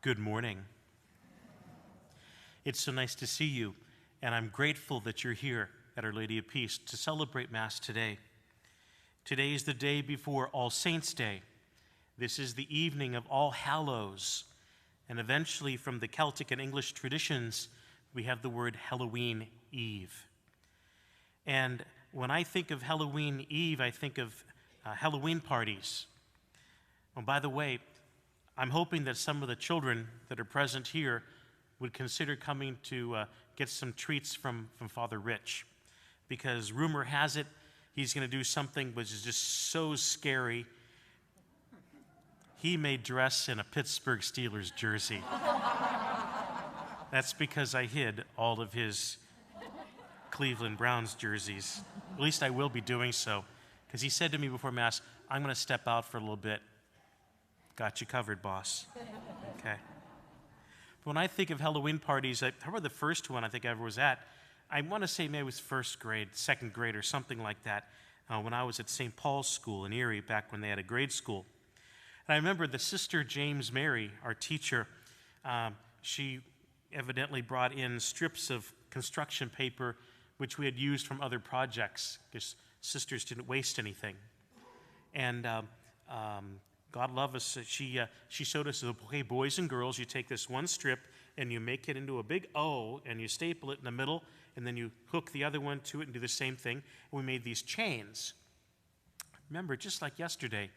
Good morning. It's so nice to see you, and I'm grateful that you're here at Our Lady of Peace to celebrate Mass today. Today is the day before All Saints' Day. This is the evening of All Hallows, and eventually from the Celtic and English traditions, we have the word Halloween Eve. And when I think of Halloween Eve, I think of Halloween parties. Oh, by the way, I'm hoping that some of the children that are present here would consider coming to get some treats from Father Rich, because rumor has it he's going to do something which is just so scary. He may dress in a Pittsburgh Steelers jersey. That's because I hid all of his Cleveland Browns jerseys. At least I will be doing so, because he said to me before Mass, I'm going to step out for a little bit. Got you covered, boss. Okay. When I think of Halloween parties, I remember the first one I think I ever was at. I want to say maybe it was first grade, second grade, or something like that, when I was at St. Paul's School in Erie, back when they had a grade school. And I remember the Sister James Mary, our teacher, she evidently brought in strips of construction paper which we had used from other projects, because sisters didn't waste anything. And God love us, she showed us, okay, boys and girls, you take this one strip and you make it into a big O and you staple it in the middle, and then you hook the other one to it and do the same thing. And we made these chains. Remember, just like yesterday.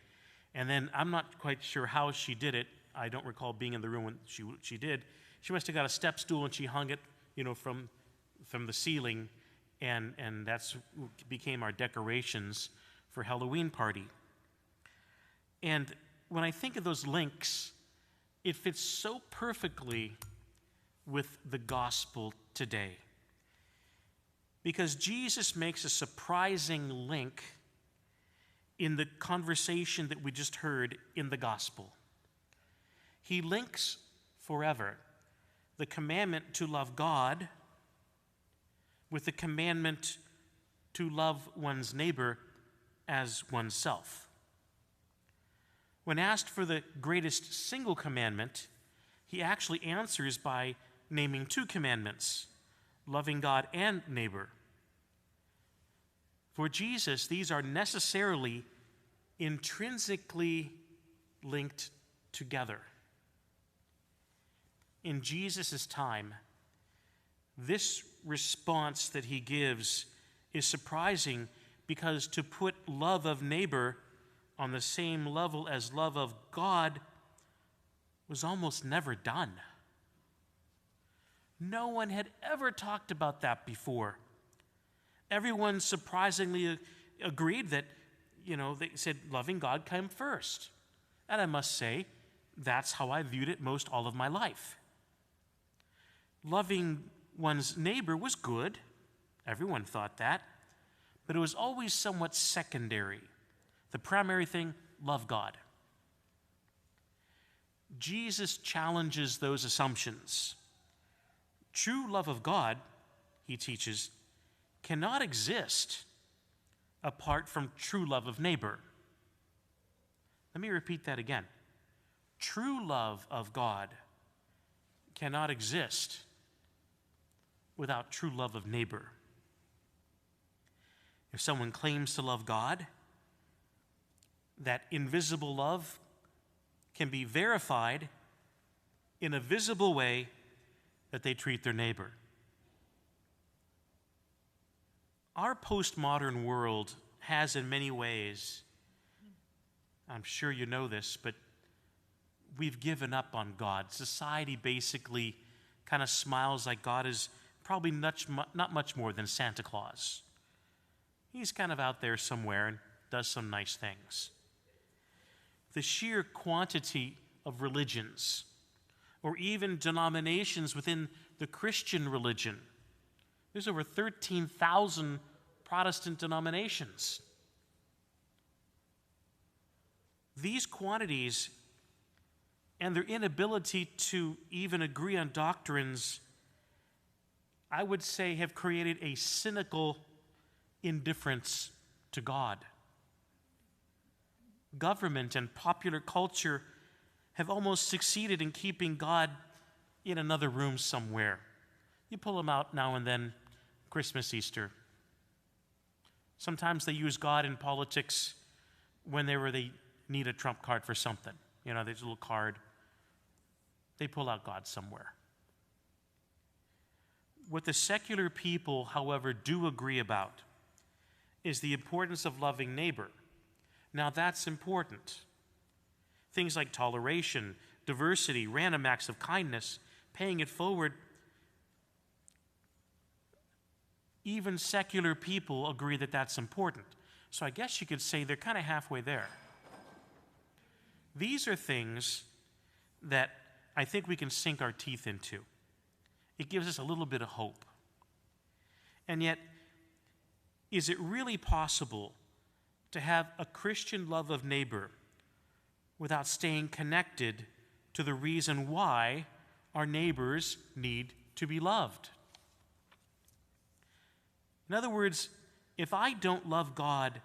And then I'm not quite sure how she did it. I don't recall being in the room when she did. She must have got a step stool and she hung it, from the ceiling, and that's became our decorations for Halloween party. And when I think of those links, it fits so perfectly with the gospel today. Because Jesus makes a surprising link in the conversation that we just heard in the gospel. He links forever the commandment to love God with the commandment to love one's neighbor as oneself. When asked for the greatest single commandment, he actually answers by naming two commandments, loving God and neighbor. For Jesus, these are necessarily intrinsically linked together. In Jesus' time, this response that he gives is surprising, because to put love of neighbor on the same level as love of God was almost never done. No one had ever talked about that before. Everyone surprisingly agreed that, they said loving God came first. And I must say, that's how I viewed it most all of my life. Loving one's neighbor was good. Everyone thought that. But it was always somewhat secondary. The primary thing, love God. Jesus challenges those assumptions. True love of God, he teaches, cannot exist apart from true love of neighbor. Let me repeat that again. True love of God cannot exist without true love of neighbor. If someone claims to love God, that invisible love can be verified in a visible way that they treat their neighbor. Our postmodern world has in many ways, I'm sure you know this, but we've given up on God. Society basically kind of smiles like God is probably not much more than Santa Claus. He's kind of out there somewhere and does some nice things. The sheer quantity of religions, or even denominations within the Christian religion. There's over 13,000 Protestant denominations. These quantities and their inability to even agree on doctrines, I would say, have created a cynical indifference to God. Government and popular culture have almost succeeded in keeping God in another room somewhere. You pull him out now and then, Christmas, Easter. Sometimes they use God in politics whenever they need a trump card for something. You know, there's a little card. They pull out God somewhere. What the secular people, however, do agree about is the importance of loving neighbor. Now, that's important. Things like toleration, diversity, random acts of kindness, paying it forward. Even secular people agree that that's important. So I guess you could say they're kind of halfway there. These are things that I think we can sink our teeth into. It gives us a little bit of hope. And yet, is it really possible to have a Christian love of neighbor without staying connected to the reason why our neighbors need to be loved? In other words, if I don't love God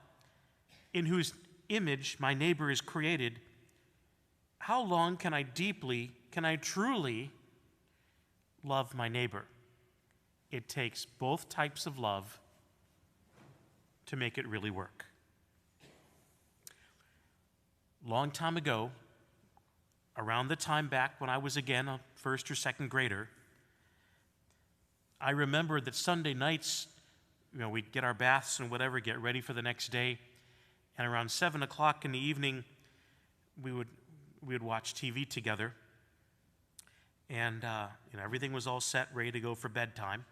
in whose image my neighbor is created, how long can I truly love my neighbor? It takes both types of love to make it really work. Long time ago, around the time back when I was again a first or second grader, I remember that Sunday nights, we'd get our baths and whatever, get ready for the next day, and around 7 o'clock in the evening, we would watch TV together, and everything was all set, ready to go for bedtime.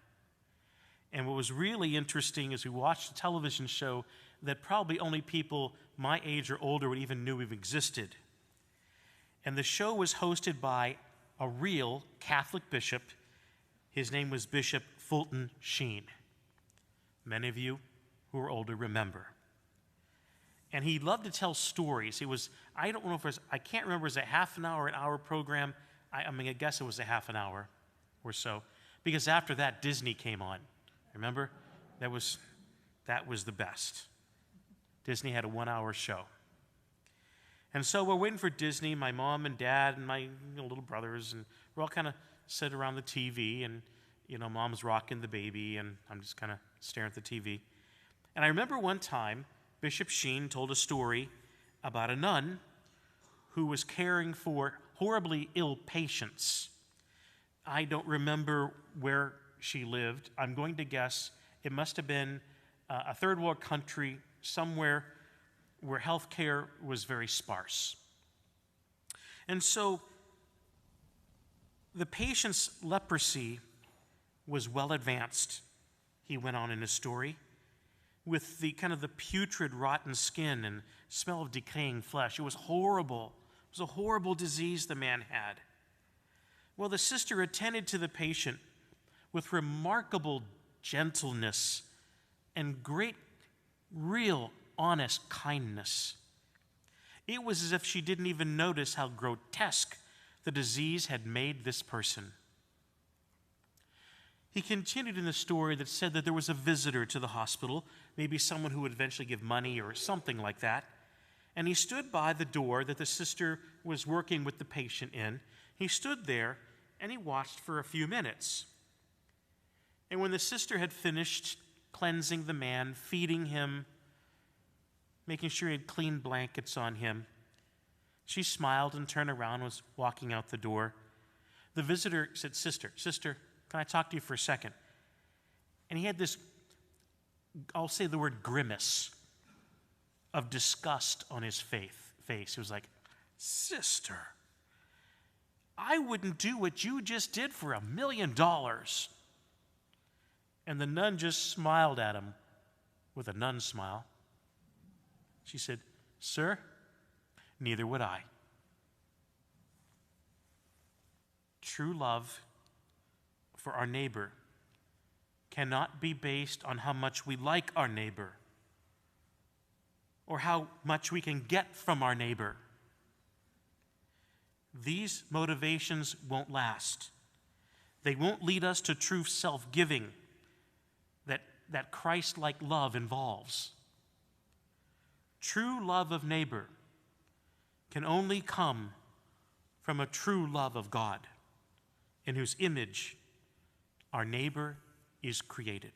And what was really interesting is we watched a television show that probably only people my age or older would even knew existed. And the show was hosted by a real Catholic bishop. His name was Bishop Fulton Sheen. Many of you who are older remember. And he loved to tell stories. I don't know if it was, I can't remember, was it half an hour program? I guess it was a half an hour or so. Because after that, Disney came on. Remember? That was the best. Disney had a 1-hour show. And so we're waiting for Disney, my mom and dad and my little brothers, and we're all kind of sit around the TV, and mom's rocking the baby, and I'm just kind of staring at the TV. And I remember one time, Bishop Sheen told a story about a nun who was caring for horribly ill patients. I don't remember where she lived. I'm going to guess it must have been a third world country, somewhere where health care was very sparse. And so the patient's leprosy was well advanced, he went on in his story, with the kind of the putrid, rotten skin and smell of decaying flesh. It was horrible. It was a horrible disease the man had. Well, the sister attended to the patient with remarkable gentleness and great, real, honest kindness. It was as if she didn't even notice how grotesque the disease had made this person. He continued in the story that said that there was a visitor to the hospital, maybe someone who would eventually give money or something like that, and he stood by the door that the sister was working with the patient in. He stood there and he watched for a few minutes. And when the sister had finished cleansing the man, feeding him, making sure he had clean blankets on him, she smiled and turned around and was walking out the door. The visitor said, Sister, can I talk to you for a second? And he had this, I'll say the word grimace of disgust on his face. He was like, Sister, I wouldn't do what you just did for $1 million. And the nun just smiled at him with a nun smile. She said, Sir, neither would I. True love for our neighbor cannot be based on how much we like our neighbor or how much we can get from our neighbor. These motivations won't last. They won't lead us to true self-giving that Christ-like love involves. True love of neighbor can only come from a true love of God, in whose image our neighbor is created.